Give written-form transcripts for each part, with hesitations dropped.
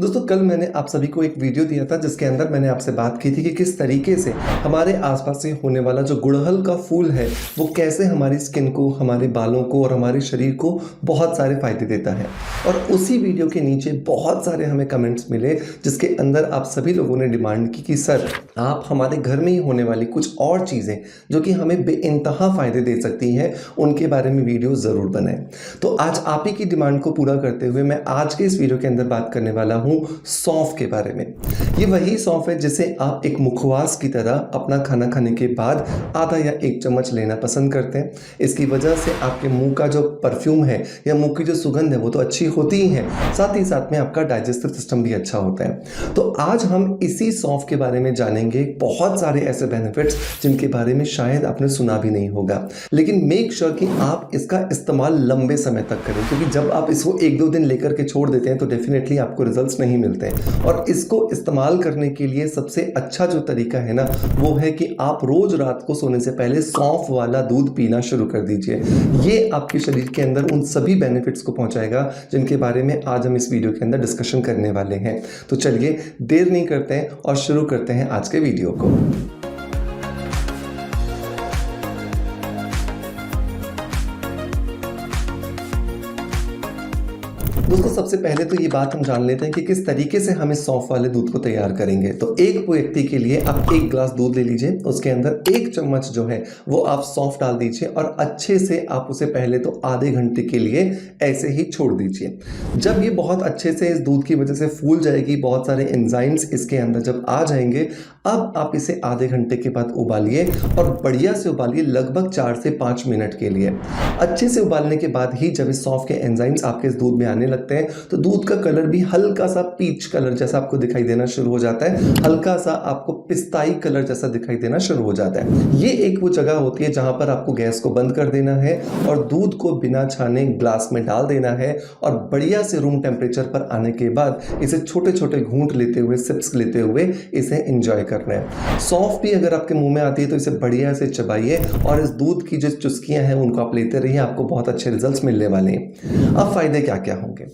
दोस्तों कल मैंने आप सभी को एक वीडियो दिया था जिसके अंदर मैंने आपसे बात की थी कि किस तरीके से हमारे आसपास से होने वाला जो गुड़हल का फूल है वो कैसे हमारी स्किन को, हमारे बालों को और हमारे शरीर को बहुत सारे फायदे देता है। और उसी वीडियो के नीचे बहुत सारे हमें कमेंट्स मिले जिसके अंदर आप सभी लोगों ने डिमांड की कि सर आप हमारे घर में ही होने वाली कुछ और चीज़ें जो कि हमें बेइंतहा फ़ायदे दे सकती हैं उनके बारे में वीडियो ज़रूर बनाएं। तो आज आप ही की डिमांड को पूरा करते हुए मैं आज के इस वीडियो के अंदर बात करने वाला हूँ सौंफ के बारे में। ये वही सौंफ है जिसे आप एक मुखवास की तरह अपना खाना खाने के बाद आधा या एक चम्मच लेना पसंद करते हैं। इसकी वजह से आपके मुंह का जो परफ्यूम है या मुंह की जो सुगंध है वो तो अच्छी होती ही है, साथ ही साथ में आपका डाइजेस्टिव सिस्टम भी अच्छा होता है। तो आज हम इसी सौंफ के बारे में जानेंगे, बहुत सारे ऐसे बेनिफिट्स जिनके बारे में शायद आपने सुना भी नहीं होगा, लेकिन मेक श्योर कि आप इसका इस्तेमाल लंबे समय तक करें, क्योंकि जब आप इसको एक दो दिन लेकर के छोड़ देते हैं तो डेफिनेटली आपको रिजल्ट्स नहीं मिलते हैं। और इसको इस्तेमाल करने के लिए सबसे अच्छा जो तरीका है ना वो है कि आप रोज रात को सोने से पहले सौंफ वाला दूध पीना शुरू कर दीजिए। ये आपके शरीर के अंदर उन सभी बेनिफिट्स को पहुंचाएगा जिनके बारे में आज हम इस वीडियो के अंदर डिस्कशन करने वाले हैं। तो चलिए देर नहीं करते हैं और शुरू करते हैं आज के वीडियो को। दोस्तों सबसे पहले तो ये बात हम जान लेते हैं कि किस तरीके से हम इस सौंफ वाले दूध को तैयार करेंगे। तो एक व्यक्ति के लिए आप एक गिलास दूध ले लीजिए, उसके अंदर एक चम्मच जो है वो आप सौंफ डाल दीजिए और अच्छे से आप उसे पहले तो आधे घंटे के लिए ऐसे ही छोड़ दीजिए। जब ये बहुत अच्छे से इस दूध की वजह से फूल जाएगी, बहुत सारे एंजाइम्स इसके अंदर जब आ जाएंगे, अब आप इसे आधे घंटे के बाद उबालिए और बढ़िया से उबालिए, लगभग 4 से 5 मिनट के लिए। अच्छे से उबालने के बाद ही जब इस सौंफ के एंजाइम्स आपके इस दूध में आने लगते हैं तो दूध का कलर भी हल्का सा पीच कलर जैसा आपको दिखाई देना शुरू हो जाता है, हल्का सा आपको पिस्ताई कलर जैसा दिखाई देना शुरू हो जाता है। ये एक वो जगह होती है जहां पर आपको गैस को बंद कर देना है और दूध को बिना छाने ग्लास में डाल देना है और बढ़िया से रूम टेम्परेचर पर आने के बाद इसे छोटे छोटे घूंट लेते हुए, सिप्स लेते हुए इसे एंजॉय करना है। सौंफ भी अगर आपके मुंह में आती है तो इसे बढ़िया से चबाइए और इस दूध की जो चुस्कियां हैं उनको आप लेते रहिए, आपको बहुत अच्छे रिजल्ट्स मिलने वाले हैं। अब फायदे क्या क्या होंगे?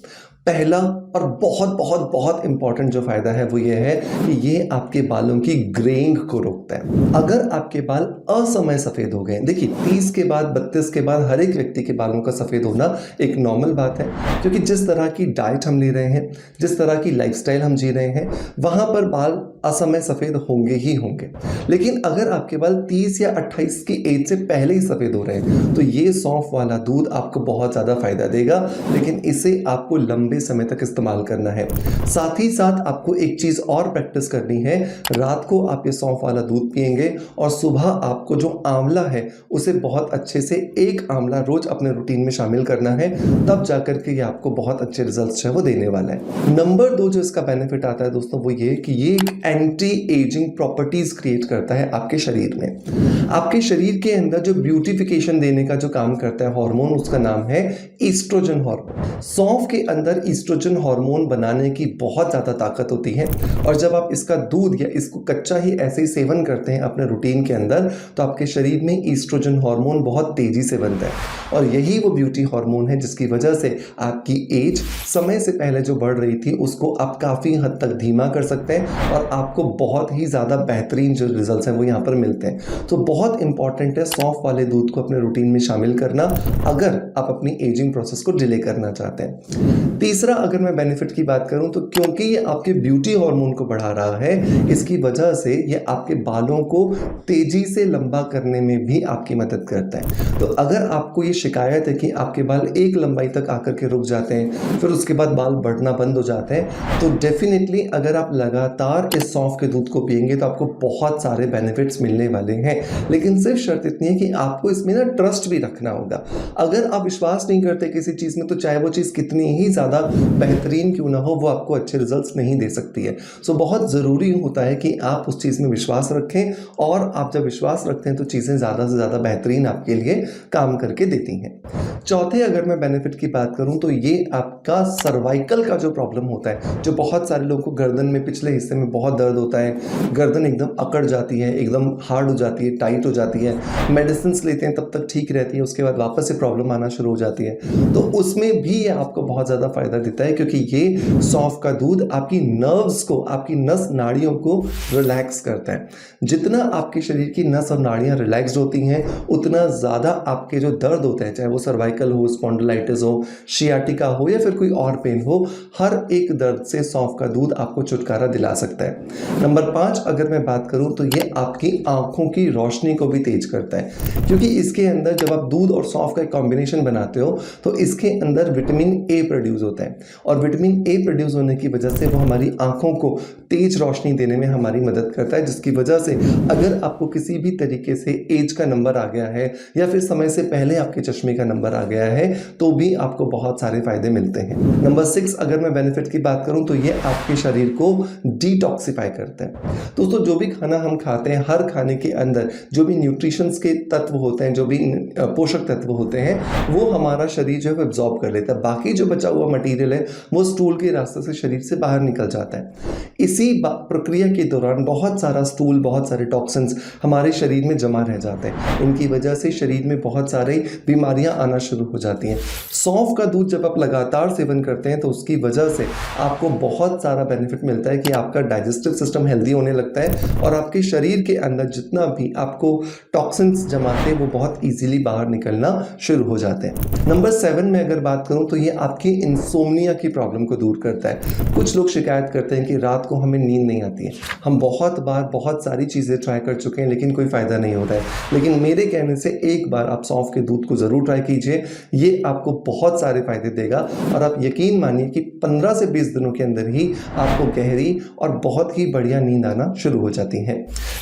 पहला और बहुत बहुत बहुत इंपॉर्टेंट जो फायदा है वो ये है कि ये आपके बालों की ग्रेइंग को रोकता है। अगर आपके बाल असमय सफेद हो गए, देखिए 30 के बाद 32 के बाद हर एक व्यक्ति के बालों का सफेद होना एक नॉर्मल बात है, क्योंकि जिस तरह की डाइट हम ले रहे हैं, जिस तरह की लाइफस्टाइल हम जी रहे हैं, वहां पर बाल असमय सफेद होंगे ही होंगे। लेकिन अगर आपके बाल 30 या 28 की एज से पहले ही सफेद हो रहे हैं तो ये सौंफ वाला दूध आपको बहुत ज्यादा फायदा देगा, लेकिन इसे आपको लंबे समय तक इस्तेमाल करना है। साथ ही साथ आपको एक चीज और प्रैक्टिस करनी है, रात को आप ये सौंफ वाला दूध पिएंगे और सुबह आपको जो आंवला है उसे बहुत अच्छे से एक आंवला रोज अपने रूटीन में शामिल करना है, तब जाकर के ये आपको बहुत अच्छे रिजल्ट्स है वो देने वाला है। नंबर 2 जो इसका बेनिफिट आता है दोस्तों वो ये कि ये एक एंटी एजिंग प्रॉपर्टीज क्रिएट करता है आपके शरीर में। आपके शरीर के अंदर जो ब्यूटिफिकेशन देने का जो काम करता है हार्मोन, उसका नाम है ईस्ट्रोजन हार्मोन। सौंफ के अंदर ईस्ट्रोजन हार्मोन बनाने की बहुत ज्यादा ताकत होती है और जब आप इसका दूध या इसको कच्चा ही ऐसे ही सेवन करते हैं अपने रूटीन के अंदर तो आपके शरीर में ईस्ट्रोजन हार्मोन बहुत तेजी से बनता है और यही वो ब्यूटी हार्मोन है जिसकी वजह से आपकी एज समय से पहले जो बढ़ रही थी उसको आप काफी हद तक धीमा कर सकते हैं और आपको बहुत ही ज्यादा बेहतरीन जो रिजल्ट्स हैं वो यहाँ पर मिलते हैं। तो बहुत इंपॉर्टेंट है सौंफ वाले दूध को अपने रूटीन में शामिल करना अगर आप अपनी एजिंग प्रोसेस को डिले करना चाहते हैं। तीसरा अगर मैं बेनिफिट की बात करूं तो क्योंकि ये आपके ब्यूटी हार्मोन को बढ़ा रहा है, इसकी वजह से ये आपके बालों को तेजी से लंबा करने में भी आपकी मदद करता है। तो अगर आपको ये शिकायत है कि आपके बाल एक लंबाई तक आकर के रुक जाते हैं, फिर उसके बाद बाल बढ़ना बंद हो जाते हैं, तो डेफिनेटली अगर आप लगातार इस सौंफ के दूध को पिएंगे तो आपको बहुत सारे बेनिफिट्स मिलने वाले हैं। लेकिन सिर्फ शर्त इतनी है कि आपको इसमें ना ट्रस्ट भी रखना होगा। अगर आप विश्वास नहीं करते किसी चीज में तो चाहे वो चीज कितनी ही ज्यादा बेहतरीन क्यों ना हो वो आपको अच्छे रिजल्ट्स नहीं दे सकती है। सो बहुत जरूरी होता है कि आप उस चीज में विश्वास रखें और आप जब विश्वास रखते हैं तो चीजें ज्यादा से ज्यादा बेहतरीन आपके लिए काम करके देती हैं। चौथे अगर मैं बेनिफिट की बात करूं तो ये आपका सर्वाइकल का जो प्रॉब्लम होता है, जो बहुत सारे लोगों को गर्दन में पिछले हिस्से में बहुत दर्द होता है, गर्दन एकदम अकड़ जाती है, एकदम हार्ड हो जाती है, टाइट हो जाती है, मेडिसिन लेते हैं तब तक ठीक रहती है, उसके बाद वापस से प्रॉब्लम आना शुरू हो जाती है, तो उसमें भी ये आपको बहुत ज़्यादा फायदा देता है क्योंकि ये सौंफ का दूध आपकी नर्व्स को, आपकी नस नाड़ियों को रिलैक्स करता है। जितना आपके शरीर की नस और नाड़ियाँ रिलैक्स्ड होती हैं, उतना ज़्यादा आपके जो दर्द होते हैं, चाहे वो सर्वाइकल हो, स्पॉन्डिलाइटिस हो, शियाटिका हो या फिर कोई और पेन हो, हर एक दर्द से सौंफ का दूध आपको छुटकारा दिला सकता है। नंबर 5 अगर मैं बात करूं तो ये आपकी आंखों की रोशनी को भी तेज करता है, क्योंकि इसके अंदर जब आप दूध और सौंफ का एक कॉम्बिनेशन बनाते हो तो इसके अंदर विटामिन ए प्रोड्यूस होता है, और विटामिन ए प्रोड्यूस होने की वजह से वो हमारी आंखों को तेज रोशनी देने में हमारी मदद करता है, जिसकी वजह से अगर आपको किसी भी तरीके से एज का नंबर आ गया है या फिर समय से पहले आपके चश्मे का नंबर आ गया है तो भी आपको बहुत सारे फायदे मिलते हैं। नंबर 6 अगर मैं बेनिफिट की बात करूं तो ये आपके शरीर को डिटॉक्सिफाई करता है। दोस्तों, जो भी खाना हम खाते हैं, हर खाने के अंदर जो भी न्यूट्रिशंस के तत्व होते हैं, जो भी पोषक तत्व होते हैं, वो हमारा शरीर जो है एब्जॉर्ब कर लेता है। बाकी जो बचा हुआ मटेरियल है वो स्टूल के रास्ते से शरीर से बाहर निकल जाता है। इसी प्रक्रिया के दौरान बहुत सारा स्टूल, बहुत सारे टॉक्सिन्स हमारे शरीर में जमा रह जाते हैं। इनकी वजह से शरीर में बहुत सारी बीमारियां आना शुरू हो जाती हैं। सौंफ का दूध जब आप लगातार सेवन करते हैं तो उसकी वजह से आपको बहुत सारा बेनिफिट मिलता है कि आपका डाइजेस्टिव सिस्टम हेल्दी होने लगता है और आपके शरीर के अंदर जितना भी आपको टॉक्सिन्स जमाते हैं वो बहुत इजीली बाहर निकलना शुरू हो जाते हैं। नंबर 7 में अगर बात करूं तो ये आपकी इंसोम्निया की प्रॉब्लम को दूर करता है। कुछ लोग शिकायत करते हैं कि रात को हमें नींद नहीं आती है। हम बहुत बार बहुत सारी चीज़ें ट्राई कर चुके हैं लेकिन कोई फ़ायदा नहीं होता है, लेकिन मेरे कहने से एक बार आप सौंफ के दूध को ज़रूर ट्राई कीजिए। ये आपको बहुत सारे फायदे देगा और आप यकीन मानिए कि 15 से 20 दिनों के अंदर ही आपको गहरी और बहुत ही बढ़िया नींद आना शुरू हो जाती है।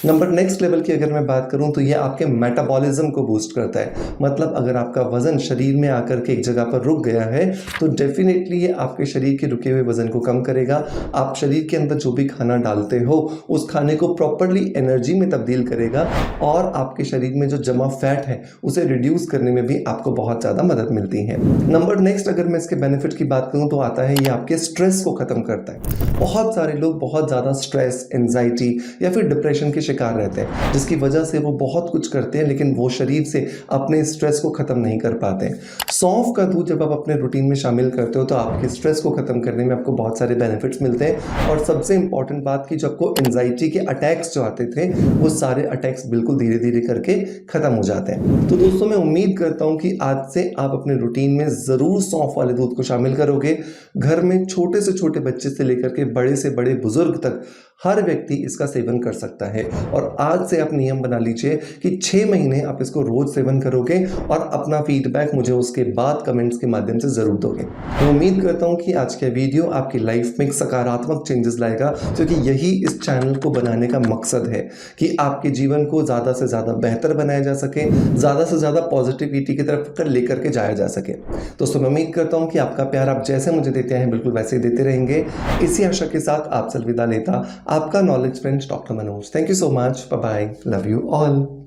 नंबर नेक्स्ट लेवल की अगर मैं बात करूं तो ये आपके मेटाबॉलिज्म को बूस्ट करता है। मतलब अगर आपका वजन शरीर में आकर के एक जगह पर रुक गया है तो डेफिनेटली ये आपके शरीर के रुके हुए वजन को कम करेगा। आप शरीर के अंदर जो भी खाना डालते हो उस खाने को प्रॉपरली एनर्जी में तब्दील करेगा और आपके शरीर में जो जमा फैट है उसे रिड्यूस करने में भी आपको बहुत ज़्यादा मदद मिलती है। नंबर नेक्स्ट अगर मैं इसके बेनिफिट की बात करूं तो आता है ये आपके स्ट्रेस को ख़त्म करता है। बहुत सारे लोग बहुत ज़्यादा स्ट्रेस, एंजाइटी या फिर डिप्रेशन के शिकार रहते हैं, जिसकी वजह से वो बहुत कुछ करते हैं लेकिन वो शरीर से अपने स्ट्रेस को ख़त्म नहीं कर पाते। सौंफ का दूध जब आप अपने रूटीन में शामिल करते हो तो आपके स्ट्रेस को ख़त्म करने में आपको बहुत सारे बेनिफिट्स मिलते हैं और सबसे इंपॉर्टेंट बात कि जो आपको एंजाइटी के अटैक्स जो आते थे वो सारे अटैक्स बिल्कुल धीरे धीरे करके ख़त्म हो जाते हैं। तो दोस्तों, मैं उम्मीद करता हूँ कि आज से आप अपने रूटीन में ज़रूर सौंफ वाले दूध को शामिल करोगे। घर में छोटे से छोटे बच्चे से लेकर के बड़े से बड़े बुजुर्ग तक हर व्यक्ति इसका सेवन कर सकता है और आज से आप नियम बना लीजिए कि 6 महीने आप इसको रोज सेवन करोगे और अपना फीडबैक मुझे उसके बाद कमेंट्स के माध्यम से ज़रूर दोगे। मैं उम्मीद करता हूँ कि आज का वीडियो आपकी लाइफ में एक सकारात्मक चेंजेस लाएगा, क्योंकि यही इस चैनल को बनाने का मकसद है कि आपके जीवन को ज़्यादा से ज़्यादा बेहतर बनाया जा सके, ज़्यादा से ज़्यादा पॉजिटिविटी की तरफ लेकर के जाया जा सके। दोस्तों, मैं उम्मीद करता हूँ कि आपका प्यार आप जैसे मुझे देते हैं बिल्कुल वैसे ही देते रहेंगे। इसी आशा के साथ आपसे अलविदा लेता आपका knowledge friend doctor Manoj. Thank you so much. Bye bye. Love you all.